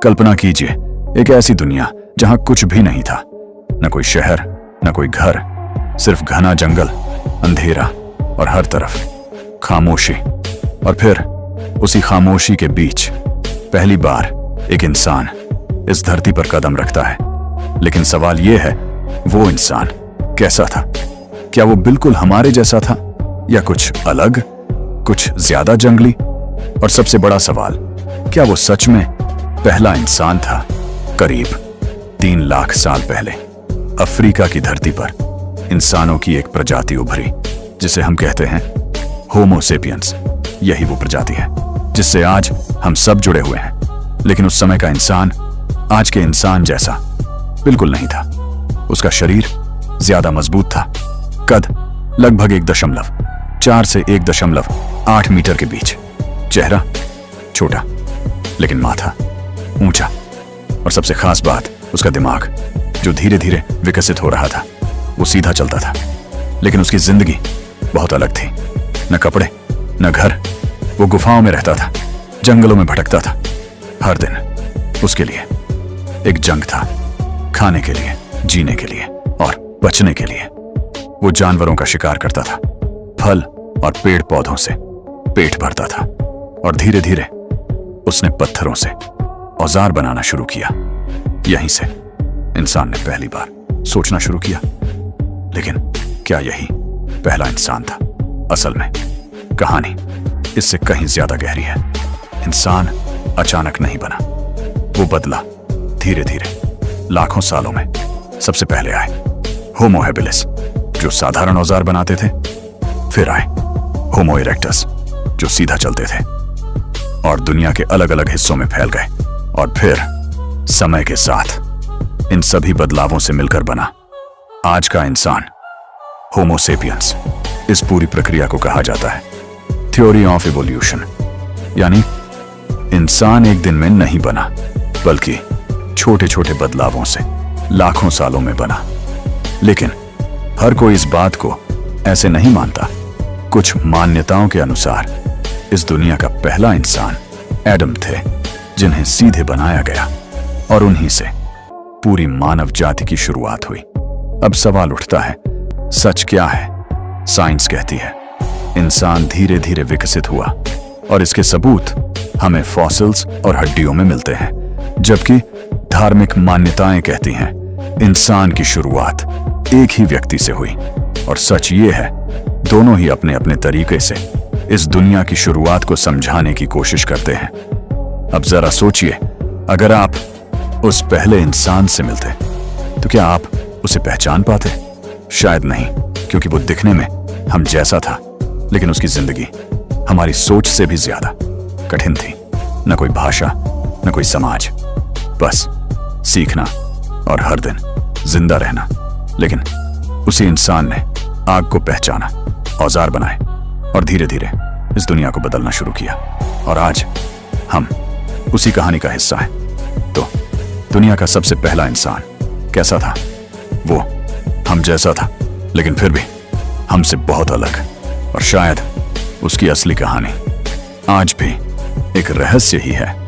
कल्पना कीजिए एक ऐसी दुनिया जहां कुछ भी नहीं था, न कोई शहर, न कोई घर, सिर्फ घना जंगल, अंधेरा और हर तरफ खामोशी। और फिर उसी खामोशी के बीच पहली बार एक इंसान इस धरती पर कदम रखता है। लेकिन सवाल यह है, वो इंसान कैसा था? क्या वो बिल्कुल हमारे जैसा था या कुछ अलग, कुछ ज्यादा जंगली? और सबसे बड़ा सवाल, क्या वो सच में पहला इंसान था? करीब 3 लाख साल पहले अफ्रीका की धरती पर इंसानों की एक प्रजाति उभरी जिसे हम कहते हैं होमो सेपियंस। यही वो प्रजाति है जिससे आज हम सब जुड़े हुए हैं। लेकिन उस समय का इंसान आज के इंसान जैसा बिल्कुल नहीं था। उसका शरीर ज्यादा मजबूत था, कद लगभग 1.4 से 1.8 मीटर के बीच, चेहरा छोटा लेकिन माथा ऊंचा, और सबसे खास बात उसका दिमाग जो धीरे धीरे विकसित हो रहा था। वो सीधा चलता था, लेकिन उसकी जिंदगी बहुत अलग थी। न कपड़े, न घर, वो गुफाओं में रहता था, जंगलों में भटकता था। हर दिन उसके लिए एक जंग था, खाने के लिए, जीने के लिए और बचने के लिए। वो जानवरों का शिकार करता था, फल और पेड़ पौधों से पेट भरता था, और धीरे धीरे उसने पत्थरों से औजार बनाना शुरू किया। यहीं से इंसान ने पहली बार सोचना शुरू किया। लेकिन क्या यही पहला इंसान था? असल में कहानी इससे कहीं ज्यादा गहरी है। इंसान अचानक नहीं बना, वो बदला धीरे धीरे, लाखों सालों में। सबसे पहले आए होमो हैबिलिस जो साधारण औजार बनाते थे, फिर आए होमो इरेक्टस जो सीधा चलते थे और दुनिया के अलग अलग हिस्सों में फैल गए। और फिर समय के साथ इन सभी बदलावों से मिलकर बना आज का इंसान, होमो सेपियंस। इस पूरी प्रक्रिया को कहा जाता है थ्योरी ऑफ इवोल्यूशन, यानी इंसान एक दिन में नहीं बना, बल्कि छोटे छोटे बदलावों से लाखों सालों में बना। लेकिन हर कोई इस बात को ऐसे नहीं मानता। कुछ मान्यताओं के अनुसार इस दुनिया का पहला इंसान एडम थे, जिन्हें सीधे बनाया गया, और उन्हीं से पूरी मानव जाति की शुरुआत हुई। अब सवाल उठता है, सच क्या है? साइंस कहती है इंसान धीरे धीरे विकसित हुआ, और इसके सबूत हमें फॉसिल्स और हड्डियों में मिलते हैं। जबकि धार्मिक मान्यताएं कहती हैं इंसान की शुरुआत एक ही व्यक्ति से हुई। और सच ये है, दोनों ही अपने अपने तरीके से इस दुनिया की शुरुआत को समझाने की कोशिश करते हैं। अब जरा सोचिए, अगर आप उस पहले इंसान से मिलते तो क्या आप उसे पहचान पाते? शायद नहीं, क्योंकि वो दिखने में हम जैसा था, लेकिन उसकी जिंदगी हमारी सोच से भी ज्यादा कठिन थी। न कोई भाषा, न कोई समाज, बस सीखना और हर दिन जिंदा रहना। लेकिन उसी इंसान ने आग को पहचाना, औजार बनाए और धीरे धीरे इस दुनिया को बदलना शुरू किया। और आज हम उसी कहानी का हिस्सा हैं। तो दुनिया का सबसे पहला इंसान कैसा था? वो हम जैसा था, लेकिन फिर भी हमसे बहुत अलग। और शायद उसकी असली कहानी आज भी एक रहस्य ही है।